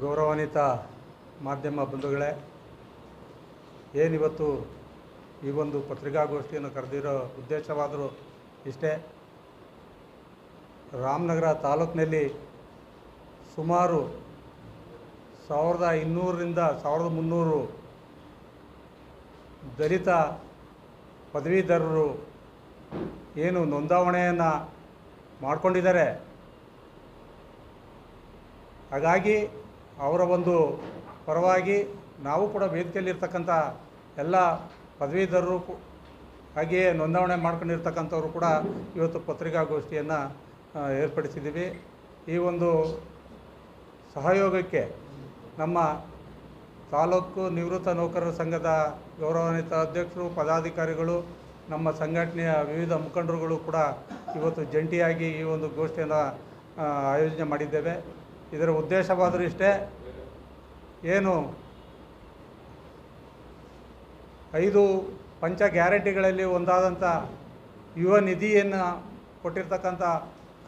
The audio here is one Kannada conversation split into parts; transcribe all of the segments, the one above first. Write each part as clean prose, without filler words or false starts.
ಗೌರವಾನ್ವಿತ ಮಾಧ್ಯಮ ಬಂಧುಗಳೇ, ಏನಿವತ್ತು ಈ ಒಂದು ಪತ್ರಿಕಾಗೋಷ್ಠಿಯನ್ನು ಕರೆದಿರೋ ಉದ್ದೇಶವಾದರೂ ಇಷ್ಟೇ. ರಾಮನಗರ ತಾಲೂಕಿನಲ್ಲಿ ಸುಮಾರು 1200ರಿಂದ 1300 ದಲಿತ ಪದವೀಧರರು ಏನು ನೋಂದಾವಣೆಯನ್ನು ಮಾಡಿಕೊಂಡಿದ್ದಾರೆ. ಹಾಗಾಗಿ ಅವರ ಒಂದು ಪರವಾಗಿ ನಾವು ಕೂಡ ವೇದಿಕೆಯಲ್ಲಿರ್ತಕ್ಕಂಥ ಎಲ್ಲ ಪದವೀಧರರು ಹಾಗೆಯೇ ನೋಂದಾವಣೆ ಮಾಡ್ಕೊಂಡಿರ್ತಕ್ಕಂಥವ್ರು ಕೂಡ ಇವತ್ತು ಪತ್ರಿಕಾಗೋಷ್ಠಿಯನ್ನು ಏರ್ಪಡಿಸಿದ್ದೀವಿ. ಈ ಒಂದು ಸಹಯೋಗಕ್ಕೆ ನಮ್ಮ ತಾಲೂಕು ನಿವೃತ್ತ ನೌಕರರ ಸಂಘದ ಗೌರವಾನ್ವಿತ ಅಧ್ಯಕ್ಷರು, ಪದಾಧಿಕಾರಿಗಳು, ನಮ್ಮ ಸಂಘಟನೆಯ ವಿವಿಧ ಮುಖಂಡರುಗಳು ಕೂಡ ಇವತ್ತು ಜಂಟಿಯಾಗಿ ಈ ಒಂದು ಗೋಷ್ಠಿಯನ್ನು ಆಯೋಜನೆ ಮಾಡಿದ್ದೇವೆ. ಇದರ ಉದ್ದೇಶವಾದರೂ ಇಷ್ಟೇ, ಏನು 5 ಪಂಚ ಗ್ಯಾರಂಟಿಗಳಲ್ಲಿ ಒಂದಾದಂಥ ಯುವ ನಿಧಿಯನ್ನು ಕೊಟ್ಟಿರ್ತಕ್ಕಂಥ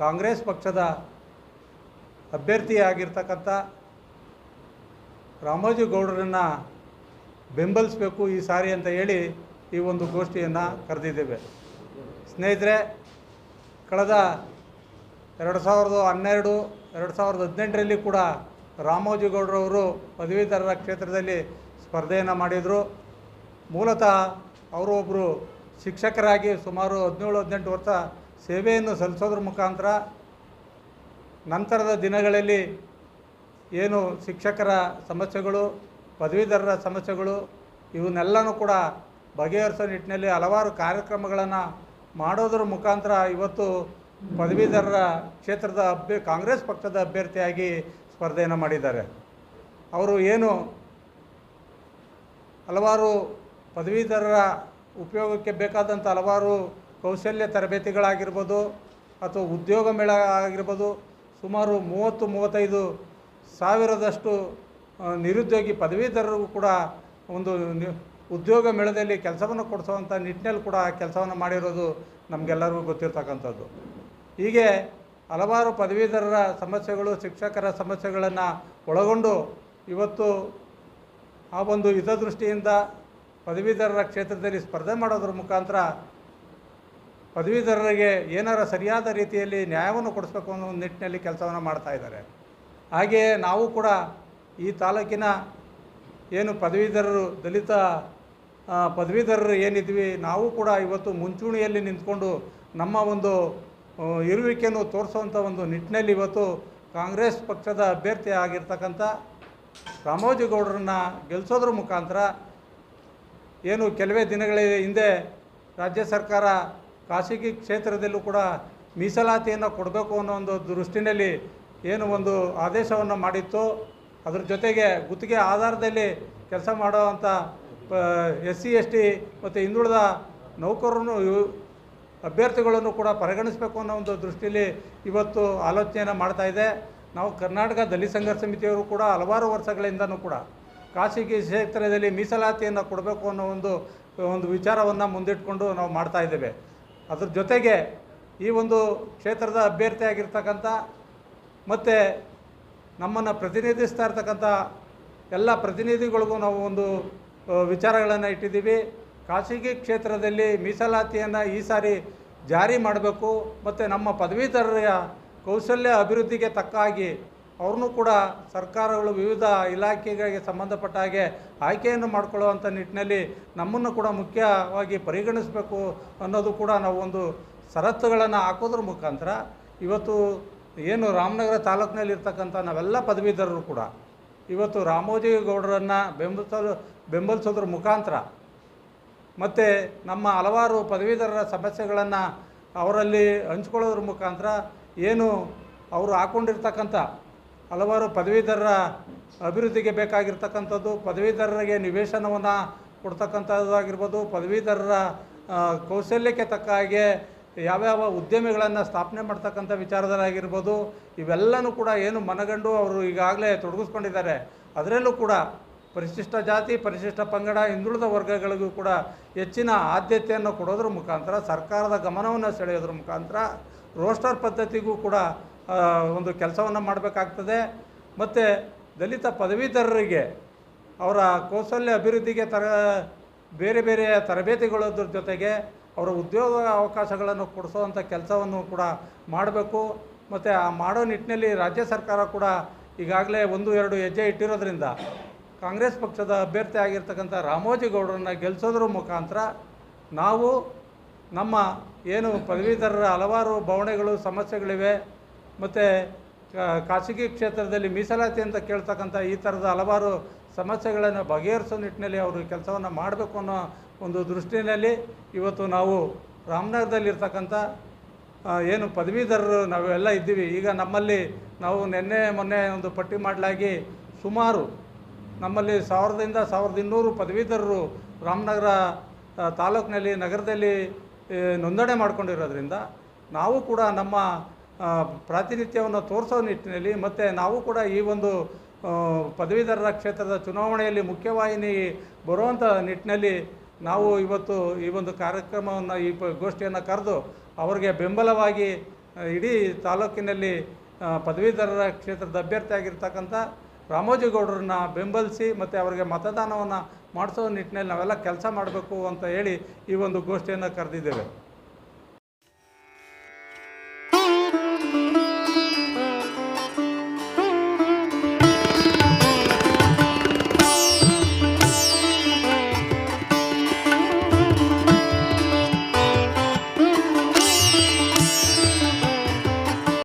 ಕಾಂಗ್ರೆಸ್ ಪಕ್ಷದ ಅಭ್ಯರ್ಥಿಯಾಗಿರ್ತಕ್ಕಂಥ ರಾಮೋಜಿಗೌಡರನ್ನು ಬೆಂಬಲಿಸಬೇಕು ಈ ಸಾರಿ ಅಂತ ಹೇಳಿ ಈ ಒಂದು ಗೋಷ್ಠಿಯನ್ನು ಕರೆದಿದ್ದೇವೆ. ಸ್ನೇಹಿತರೆ, ಕಳೆದ 2012, 2018ರಲ್ಲಿ ಕೂಡ ರಾಮೋಜಿಗೌಡರವರು ಪದವೀಧರರ ಕ್ಷೇತ್ರದಲ್ಲಿ ಸ್ಪರ್ಧೆಯನ್ನು ಮಾಡಿದರು. ಮೂಲತಃ ಅವರು ಒಬ್ಬರು ಶಿಕ್ಷಕರಾಗಿ ಸುಮಾರು 17-18 ವರ್ಷ ಸೇವೆಯನ್ನು ಸಲ್ಲಿಸೋದ್ರ ಮುಖಾಂತರ ನಂತರದ ದಿನಗಳಲ್ಲಿ ಏನು ಶಿಕ್ಷಕರ ಸಮಸ್ಯೆಗಳು, ಪದವೀಧರರ ಸಮಸ್ಯೆಗಳು ಇವನ್ನೆಲ್ಲನೂ ಕೂಡ ಬಗೆಹರಿಸೋ ನಿಟ್ಟಿನಲ್ಲಿ ಹಲವಾರು ಕಾರ್ಯಕ್ರಮಗಳನ್ನು ಮಾಡೋದ್ರ ಮುಖಾಂತರ ಇವತ್ತು ಪದವೀಧರರ ಕ್ಷೇತ್ರದ ಕಾಂಗ್ರೆಸ್ ಪಕ್ಷದ ಅಭ್ಯರ್ಥಿಯಾಗಿ ಸ್ಪರ್ಧೆಯನ್ನು ಮಾಡಿದ್ದಾರೆ. ಅವರು ಏನು ಹಲವಾರು ಪದವೀಧರರ ಉಪಯೋಗಕ್ಕೆ ಬೇಕಾದಂಥ ಹಲವಾರು ಕೌಶಲ್ಯ ತರಬೇತಿಗಳಾಗಿರ್ಬೋದು ಅಥವಾ ಉದ್ಯೋಗ ಮೇಳ ಆಗಿರ್ಬೋದು, ಸುಮಾರು 30-35 ಸಾವಿರದಷ್ಟು ನಿರುದ್ಯೋಗಿ ಪದವೀಧರರಿಗೂ ಕೂಡ ಒಂದು ಉದ್ಯೋಗ ಮೇಳದಲ್ಲಿ ಕೆಲಸವನ್ನು ಕೊಡಿಸುವಂಥ ನಿಟ್ಟಿನಲ್ಲಿ ಕೂಡ ಕೆಲಸವನ್ನು ಮಾಡಿರೋದು ನಮಗೆಲ್ಲರಿಗೂ ಗೊತ್ತಿರ್ತಕ್ಕಂಥದ್ದು. ಹೀಗೆ ಹಲವಾರು ಪದವೀಧರರ ಸಮಸ್ಯೆಗಳು, ಶಿಕ್ಷಕರ ಸಮಸ್ಯೆಗಳನ್ನು ಒಳಗೊಂಡು ಇವತ್ತು ಆ ಒಂದು ಹಿತದೃಷ್ಟಿಯಿಂದ ಪದವೀಧರರ ಕ್ಷೇತ್ರದಲ್ಲಿ ಸ್ಪರ್ಧೆ ಮಾಡೋದ್ರ ಮುಖಾಂತರ ಪದವೀಧರರಿಗೆ ಏನಾರ ಸರಿಯಾದ ರೀತಿಯಲ್ಲಿ ನ್ಯಾಯವನ್ನು ಕೊಡಿಸ್ಬೇಕು ಅನ್ನೋ ಒಂದು ನಿಟ್ಟಿನಲ್ಲಿ ಕೆಲಸವನ್ನು ಮಾಡ್ತಾಯಿದ್ದಾರೆ. ಹಾಗೆಯೇ ನಾವು ಕೂಡ ಈ ತಾಲೂಕಿನ ಏನು ಪದವೀಧರರು, ದಲಿತ ಪದವೀಧರರು ಏನಿದ್ವಿ, ನಾವು ಕೂಡ ಇವತ್ತು ಮುಂಚೂಣಿಯಲ್ಲಿ ನಿಂತ್ಕೊಂಡು ನಮ್ಮ ಒಂದು ಇರುವಿಕೆಯನ್ನು ತೋರಿಸುವಂಥ ಒಂದು ನಿಟ್ಟಿನಲ್ಲಿ ಇವತ್ತು ಕಾಂಗ್ರೆಸ್ ಪಕ್ಷದ ಅಭ್ಯರ್ಥಿ ಆಗಿರ್ತಕ್ಕಂಥ ರಾಮೋಜಿಗೌಡರನ್ನು ಗೆಲ್ಲಿಸೋದ್ರ ಮುಖಾಂತರ ಏನು ಕೆಲವೇ ದಿನಗಳ ಹಿಂದೆ ರಾಜ್ಯ ಸರ್ಕಾರ ಖಾಸಗಿ ಕ್ಷೇತ್ರದಲ್ಲೂ ಕೂಡ ಮೀಸಲಾತಿಯನ್ನು ಕೊಡಬೇಕು ಅನ್ನೋ ಒಂದು ದೃಷ್ಟಿನಲ್ಲಿ ಏನು ಒಂದು ಆದೇಶವನ್ನು ಮಾಡಿತ್ತು. ಅದರ ಜೊತೆಗೆ ಗುತ್ತಿಗೆ ಆಧಾರದಲ್ಲಿ ಕೆಲಸ ಮಾಡುವಂಥ SC ST ಮತ್ತು ಹಿಂದುಳಿದ ನೌಕರರನ್ನು ಅಭ್ಯರ್ಥಿಗಳನ್ನು ಕೂಡ ಪರಿಗಣಿಸಬೇಕು ಅನ್ನೋ ಒಂದು ದೃಷ್ಟಿಯಲ್ಲಿ ಇವತ್ತು ಆಲೋಚನೆಯನ್ನು ಮಾಡ್ತಾಯಿದೆ. ನಾವು ಕರ್ನಾಟಕ ದಲಿತ ಸಂಘರ್ಷ ಸಮಿತಿಯವರು ಕೂಡ ಹಲವಾರು ವರ್ಷಗಳಿಂದನೂ ಕೂಡ ಖಾಸಗಿ ಕ್ಷೇತ್ರದಲ್ಲಿ ಮೀಸಲಾತಿಯನ್ನು ಕೊಡಬೇಕು ಅನ್ನೋ ಒಂದು ವಿಚಾರವನ್ನು ಮುಂದಿಟ್ಕೊಂಡು ನಾವು ಮಾಡ್ತಾಯಿದ್ದೇವೆ. ಅದ್ರ ಜೊತೆಗೆ ಈ ಒಂದು ಕ್ಷೇತ್ರದ ಅಭ್ಯರ್ಥಿಯಾಗಿರ್ತಕ್ಕಂಥ ಮತ್ತು ನಮ್ಮನ್ನು ಪ್ರತಿನಿಧಿಸ್ತಾ ಇರ್ತಕ್ಕಂಥ ಎಲ್ಲ ಪ್ರತಿನಿಧಿಗಳಿಗೂ ನಾವು ಒಂದು ವಿಚಾರಗಳನ್ನು ಇಟ್ಟಿದ್ದೀವಿ. ಖಾಸಗಿ ಕ್ಷೇತ್ರದಲ್ಲಿ ಮೀಸಲಾತಿಯನ್ನು ಈ ಸಾರಿ ಜಾರಿ ಮಾಡಬೇಕು ಮತ್ತು ನಮ್ಮ ಪದವೀಧರರ ಕೌಶಲ್ಯ ಅಭಿವೃದ್ಧಿಗೆ ತಕ್ಕ ಹಾಗೆ ಅವ್ರನ್ನೂ ಕೂಡ ಸರ್ಕಾರಗಳು ವಿವಿಧ ಇಲಾಖೆಗಳಿಗೆ ಸಂಬಂಧಪಟ್ಟ ಹಾಗೆ ಆಯ್ಕೆಯನ್ನು ಮಾಡಿಕೊಳ್ಳುವಂಥ ನಿಟ್ಟಿನಲ್ಲಿ ನಮ್ಮನ್ನು ಕೂಡ ಮುಖ್ಯವಾಗಿ ಪರಿಗಣಿಸಬೇಕು ಅನ್ನೋದು ಕೂಡ ನಾವು ಒಂದು ಷರತ್ತುಗಳನ್ನು ಹಾಕೋದ್ರ ಮುಖಾಂತರ ಇವತ್ತು ಏನು ರಾಮನಗರ ತಾಲೂಕಿನಲ್ಲಿರ್ತಕ್ಕಂಥ ನಾವೆಲ್ಲ ಪದವೀಧರರು ಕೂಡ ಇವತ್ತು ರಾಮೋಜಿಗೌಡರನ್ನು ಬೆಂಬಲಿಸೋದ್ರ ಮುಖಾಂತರ ಮತ್ತು ನಮ್ಮ ಹಲವಾರು ಪದವೀಧರರ ಸಮಸ್ಯೆಗಳನ್ನು ಅವರಲ್ಲಿ ಹಂಚ್ಕೊಳ್ಳೋದ್ರ ಮುಖಾಂತರ ಏನು ಅವರು ಹಾಕ್ಕೊಂಡಿರ್ತಕ್ಕಂಥ ಹಲವಾರು ಪದವೀಧರರ ಅಭಿವೃದ್ಧಿಗೆ ಬೇಕಾಗಿರ್ತಕ್ಕಂಥದ್ದು, ಪದವೀಧರರಿಗೆ ನಿವೇಶನವನ್ನು ಕೊಡ್ತಕ್ಕಂಥದ್ದಾಗಿರ್ಬೋದು, ಪದವೀಧರರ ಕೌಶಲ್ಯಕ್ಕೆ ತಕ್ಕ ಹಾಗೆ ಯಾವ್ಯಾವ ಉದ್ಯಮಿಗಳನ್ನು ಸ್ಥಾಪನೆ ಮಾಡ್ತಕ್ಕಂಥ ವಿಚಾರದಲ್ಲಾಗಿರ್ಬೋದು, ಇವೆಲ್ಲನೂ ಕೂಡ ಏನು ಮನಗಂಡು ಅವರು ಈಗಾಗಲೇ ತೊಡಗಿಸ್ಕೊಂಡಿದ್ದಾರೆ. ಅದರಲ್ಲೂ ಕೂಡ ಪರಿಶಿಷ್ಟ ಜಾತಿ, ಪರಿಶಿಷ್ಟ ಪಂಗಡ, ಹಿಂದುಳಿದ ವರ್ಗಗಳಿಗೂ ಕೂಡ ಹೆಚ್ಚಿನ ಆದ್ಯತೆಯನ್ನು ಕೊಡೋದ್ರ ಮುಖಾಂತರ, ಸರ್ಕಾರದ ಗಮನವನ್ನು ಸೆಳೆಯೋದ್ರ ಮುಖಾಂತರ ರೋಸ್ಟರ್ ಪದ್ಧತಿಗೂ ಕೂಡ ಒಂದು ಕೆಲಸವನ್ನು ಮಾಡಬೇಕಾಗ್ತದೆ. ಮತ್ತು ದಲಿತ ಪದವೀಧರರಿಗೆ ಅವರ ಕೌಶಲ್ಯ ಅಭಿವೃದ್ಧಿಗೆ ಬೇರೆ ಬೇರೆ ತರಬೇತಿಗಳೋದ್ರ ಜೊತೆಗೆ ಅವರ ಉದ್ಯೋಗ ಅವಕಾಶಗಳನ್ನು ಕೊಡಿಸುವಂಥ ಕೆಲಸವನ್ನು ಕೂಡ ಮಾಡಬೇಕು. ಮತ್ತು ಆ ಮಾಡೋ ನಿಟ್ಟಿನಲ್ಲಿ ರಾಜ್ಯ ಸರ್ಕಾರ ಕೂಡ ಈಗಾಗಲೇ 1-2 ಹೆಜ್ಜೆ ಇಟ್ಟಿರೋದ್ರಿಂದ ಕಾಂಗ್ರೆಸ್ ಪಕ್ಷದ ಅಭ್ಯರ್ಥಿ ಆಗಿರ್ತಕ್ಕಂಥ ರಾಮೋಜಿಗೌಡರನ್ನ ಗೆಲ್ಲಿಸೋದ್ರ ಮುಖಾಂತರ ನಾವು ನಮ್ಮ ಏನು ಪದವೀಧರರ ಹಲವಾರು ಬವಣೆಗಳು ಸಮಸ್ಯೆಗಳಿವೆ, ಮತ್ತು ಖಾಸಗಿ ಕ್ಷೇತ್ರದಲ್ಲಿ ಮೀಸಲಾತಿ ಅಂತ ಕೇಳ್ತಕ್ಕಂಥ ಈ ಥರದ ಹಲವಾರು ಸಮಸ್ಯೆಗಳನ್ನು ಬಗೆಹರಿಸೋ ನಿಟ್ಟಿನಲ್ಲಿ ಅವರು ಕೆಲಸವನ್ನು ಮಾಡಬೇಕು ಅನ್ನೋ ಒಂದು ದೃಷ್ಟಿಯಲ್ಲಿ ಇವತ್ತು ನಾವು ರಾಮನಗರದಲ್ಲಿರ್ತಕ್ಕಂಥ ಏನು ಪದವೀಧರರು ನಾವೆಲ್ಲ ಇದ್ದೀವಿ. ಈಗ ನಮ್ಮಲ್ಲಿ ನಾವು ನಿನ್ನೆ ಮೊನ್ನೆ ಒಂದು ಪಟ್ಟಿ ಮಾಡಲಾಗಿ ಸುಮಾರು ನಮ್ಮಲ್ಲಿ 1000ರಿಂದ 1200 ಪದವೀಧರರು ರಾಮನಗರ ತಾಲೂಕಿನಲ್ಲಿ ನಗರದಲ್ಲಿ ನೋಂದಣಿ ಮಾಡ್ಕೊಂಡಿರೋದ್ರಿಂದ ನಾವು ಕೂಡ ನಮ್ಮ ಪ್ರಾತಿನಿಧ್ಯವನ್ನು ತೋರಿಸೋ ನಿಟ್ಟಿನಲ್ಲಿ ಮತ್ತು ನಾವು ಕೂಡ ಈ ಒಂದು ಪದವೀಧರರ ಕ್ಷೇತ್ರದ ಚುನಾವಣೆಯಲ್ಲಿ ಮುಖ್ಯವಾಹಿನಿ ಬರುವಂಥ ನಿಟ್ಟಿನಲ್ಲಿ ನಾವು ಇವತ್ತು ಈ ಒಂದು ಕಾರ್ಯಕ್ರಮವನ್ನು ಈ ಗೋಷ್ಠಿಯನ್ನು ಕರೆದು ಅವರಿಗೆ ಬೆಂಬಲವಾಗಿ ಇಡೀ ತಾಲೂಕಿನಲ್ಲಿ ಪದವೀಧರರ ಕ್ಷೇತ್ರದ ಅಭ್ಯರ್ಥಿಯಾಗಿರ್ತಕ್ಕಂಥ ರಾಮೋಜಿಗೌಡರನ್ನ ಬೆಂಬಲಿಸಿ ಮತ್ತು ಅವರಿಗೆ ಮತದಾನವನ್ನು ಮಾಡಿಸೋ ನಿಟ್ಟಿನಲ್ಲಿ ನಾವೆಲ್ಲ ಕೆಲಸ ಮಾಡಬೇಕು ಅಂತ ಹೇಳಿ ಈ ಒಂದು ಗೋಷ್ಠಿಯನ್ನು ಕರೆದಿದ್ದೇವೆ.